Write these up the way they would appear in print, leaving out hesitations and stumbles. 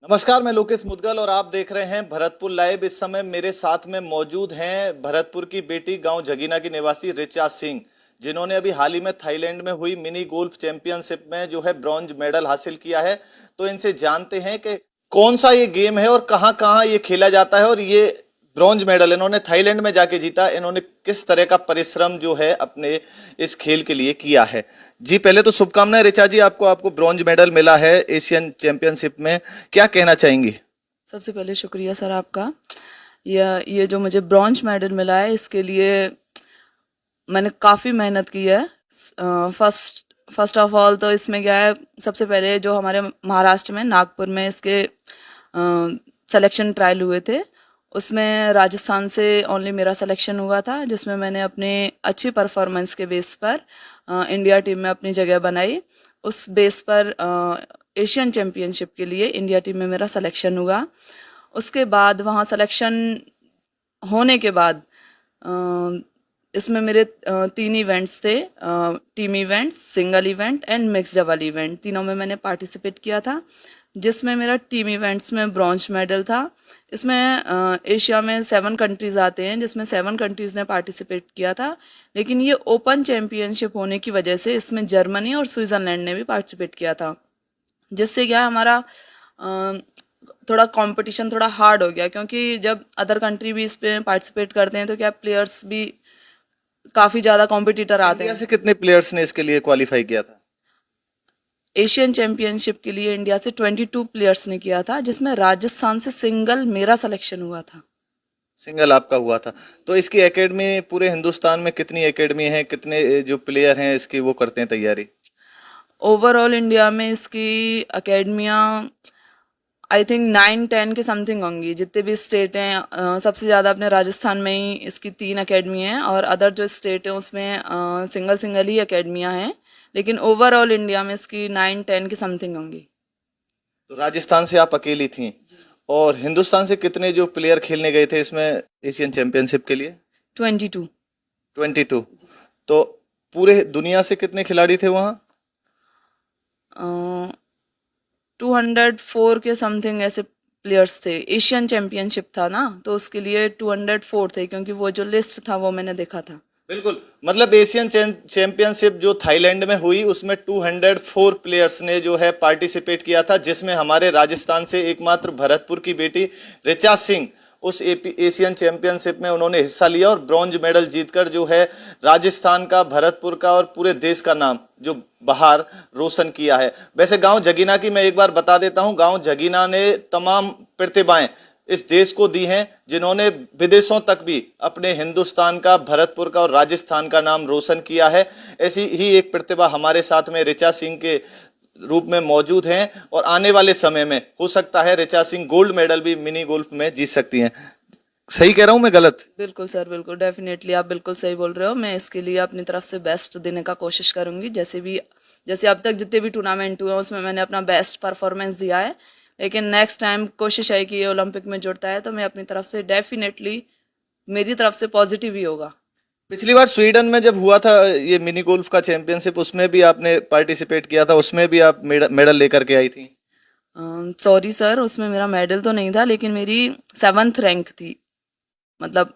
नमस्कार, मैं लोकेश मुदगल और आप देख रहे हैं भरतपुर लाइव। इस समय मेरे साथ में मौजूद हैं भरतपुर की बेटी गांव जगीना की निवासी ऋचा सिंह, जिन्होंने अभी हाल ही में थाईलैंड में हुई मिनी गोल्फ चैंपियनशिप में जो है ब्रॉन्ज मेडल हासिल किया है। तो इनसे जानते हैं कि कौन सा ये गेम है और कहाँ कहाँ ये खेला जाता है, और ये ब्रॉन्ज मेडल इन्होंने थाईलैंड में जाके जीता। इन्होंने किस तरह का परिश्रम जो है अपने इस खेल के लिए किया है। जी, पहले तो शुभकामनाएं ऋचा जी, आपको आपको ब्रॉन्ज मेडल मिला है एशियन चैंपियनशिप में, क्या कहना चाहेंगी? सबसे पहले शुक्रिया सर आपका। ये जो मुझे ब्रॉन्ज मेडल मिला है इसके लिए मैंने काफ़ी मेहनत की है। फर्स्ट ऑफ ऑल तो इसमें क्या है, सबसे पहले जो हमारे महाराष्ट्र में नागपुर में इसके सिलेक्शन ट्रायल हुए थे, उसमें राजस्थान से ओनली मेरा सिलेक्शन हुआ था, जिसमें मैंने अपने अच्छी परफॉर्मेंस के बेस पर इंडिया टीम में अपनी जगह बनाई। उस बेस पर एशियन चैम्पियनशिप के लिए इंडिया टीम में मेरा सिलेक्शन हुआ। उसके बाद वहाँ सिलेक्शन होने के बाद इसमें मेरे 3 इवेंट्स थे, team events, single event and mix double event, तीनों में मैंने पार्टिसिपेट किया था, जिसमें मेरा टीम इवेंट्स में ब्रॉन्ज मेडल था। इसमें एशिया में 7 कंट्रीज़ आते हैं, जिसमें 7 कंट्रीज़ ने पार्टिसिपेट किया था, लेकिन ये ओपन चैम्पियनशिप होने की वजह से इसमें जर्मनी और स्विट्ज़रलैंड ने भी पार्टिसिपेट किया था, जिससे क्या हमारा थोड़ा कंपटीशन थोड़ा हार्ड हो गया, क्योंकि जब अदर कंट्री भी इस पे पार्टिसिपेट करते हैं तो क्या प्लेयर्स भी काफ़ी ज़्यादा कॉम्पिटिटर आते इंडिया हैं। से कितने प्लेयर्स ने इसके लिए क्वालिफाई किया था? एशियन चैम्पियनशिप के लिए इंडिया से 22 प्लेयर्स ने किया था, जिसमें राजस्थान से सिंगल मेरा सिलेक्शन हुआ था। सिंगल आपका हुआ था। तो इसकी एकेडमी पूरे हिंदुस्तान में कितनी एकेडमी है, कितने जो प्लेयर हैं इसकी वो करते हैं तैयारी? ओवरऑल इंडिया में इसकी अकेडमियाँ आई थिंक 9-10 के समथिंग होंगी, जितने भी स्टेट हैं। सबसे ज़्यादा अपने राजस्थान में ही इसकी 3 अकेडमी हैं, और अदर जो स्टेट हैं उसमें सिंगल सिंगल ही अकेडमियाँ हैं, लेकिन ओवरऑल इंडिया में इसकी 9-10 के समथिंग होंगी। तो राजस्थान से आप अकेली थी, और हिंदुस्तान से कितने जो प्लेयर खेलने गए थे इसमें एशियन चैंपियनशिप के लिए? 22। 22। तो पूरे दुनिया से कितने खिलाड़ी थे वहाँ? 204 के समथिंग ऐसे प्लेयर्स थे। एशियन चैम्पियनशिप था ना, तो उसके लिए 204 थे, क्योंकि वो जो लिस्ट था वो मैंने देखा था। बिल्कुल, मतलब एशियन चैंपियनशिप जो थाईलैंड में हुई उसमें 204 प्लेयर्स ने जो है पार्टिसिपेट किया था, जिसमें हमारे राजस्थान से एकमात्र भरतपुर की बेटी ऋचा सिंह उस एशियन चैंपियनशिप में उन्होंने हिस्सा लिया और ब्रॉन्ज मेडल जीतकर जो है राजस्थान का, भरतपुर का और पूरे देश का नाम जो बाहर रोशन किया है। वैसे गांव जगीना की मैं एक बार बता देता हूं, गांव जगीना ने तमाम प्रतिभाएं इस देश को दी हैं, जिन्होंने विदेशों तक भी अपने हिंदुस्तान का, भरतपुर का और राजस्थान का नाम रोशन किया है। ऐसी ही एक प्रतिभा हमारे साथ में ऋचा सिंह के रूप में मौजूद हैं, और आने वाले समय में हो सकता है ऋचा सिंह गोल्ड मेडल भी मिनी गोल्फ में जीत सकती हैं। सही कह रहा हूं मैं, गलत? बिल्कुल सर, बिल्कुल, डेफिनेटली आप बिल्कुल सही बोल रहे हो। मैं इसके लिए अपनी तरफ से बेस्ट देने का कोशिश करूंगी। जैसे अब तक जितने भी टूर्नामेंट हुए हैं उसमें मैंने अपना बेस्ट परफॉर्मेंस दिया है, लेकिन नेक्स्ट टाइम कोशिश है कि ये ओलंपिक में जुड़ता है तो मैं अपनी तरफ से डेफिनेटली, मेरी तरफ से पॉजिटिव ही होगा। पिछली बार स्वीडन में जब हुआ था ये मिनी गोल्फ का चैंपियनशिप, उसमें भी आपने पार्टिसिपेट किया था, उसमें भी आप मेडल लेकर के आई थी। सॉरी सर, उसमें मेरा मेडल तो नहीं था, लेकिन मेरी 7th रैंक थी। मतलब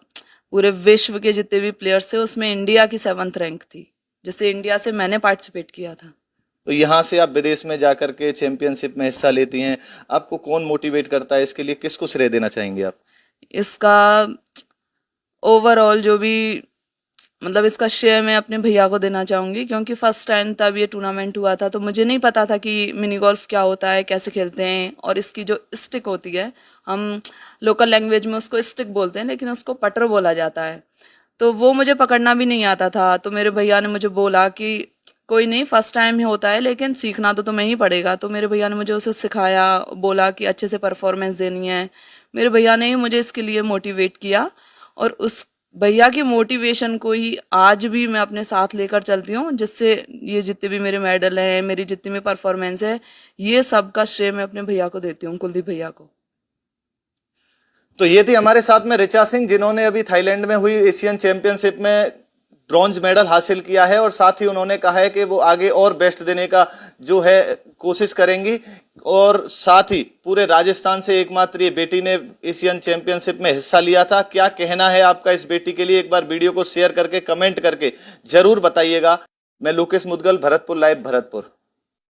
पूरे विश्व के जितने भी प्लेयर्स थे उसमें इंडिया की 7th रैंक थी, जिससे इंडिया से मैंने पार्टिसिपेट किया था। तो यहाँ से आप विदेश में जाकर के चैंपियनशिप में हिस्सा लेती हैं, आपको कौन मोटिवेट करता है इसके लिए, किसको श्रेय देना चाहेंगे आप? इसका ओवरऑल जो भी, मतलब इसका श्रेय मैं अपने भैया को देना चाहूँगी, क्योंकि फर्स्ट टाइम तब ये टूर्नामेंट हुआ था तो मुझे नहीं पता था कि मिनी गोल्फ क्या होता है, कैसे खेलते हैं, और इसकी जो स्टिक होती है, हम लोकल लैंग्वेज में उसको स्टिक बोलते हैं, लेकिन उसको पटर बोला जाता है, तो वो मुझे पकड़ना भी नहीं आता था। तो मेरे भैया ने मुझे बोला कि कोई नहीं, फर्स्ट टाइम ही होता है, लेकिन सीखना तो तुम्हें ही पड़ेगा। तो मेरे भैया ने मुझे उसे सिखाया, बोला कि अच्छे से परफॉर्मेंस देनी है। मेरे भैया ने ही मुझे इसके लिए मोटिवेट किया, और उस भैया की मोटिवेशन को ही आज भी मैं अपने साथ लेकर चलती हूँ, जिससे ये जितने भी मेरे मेडल हैं, मेरी जितनी भी परफॉर्मेंस है, ये सब का श्रेय मैं अपने भैया को देती हूँ, कुलदीप भैया को। तो ये थी हमारे साथ में ऋचा सिंह, जिन्होंने अभी थाईलैंड में हुई एशियन चैंपियनशिप में ब्रॉन्ज मेडल हासिल किया है और साथ ही उन्होंने कहा है कि वो आगे और बेस्ट देने का जो है कोशिश करेंगी। और साथ ही पूरे राजस्थान से एकमात्र ये बेटी ने एशियन चैंपियनशिप में हिस्सा लिया था। क्या कहना है आपका इस बेटी के लिए, एक बार वीडियो को शेयर करके कमेंट करके जरूर बताइएगा। मैं लोकेश मुदगल, भरतपुर लाइव, भरतपुर।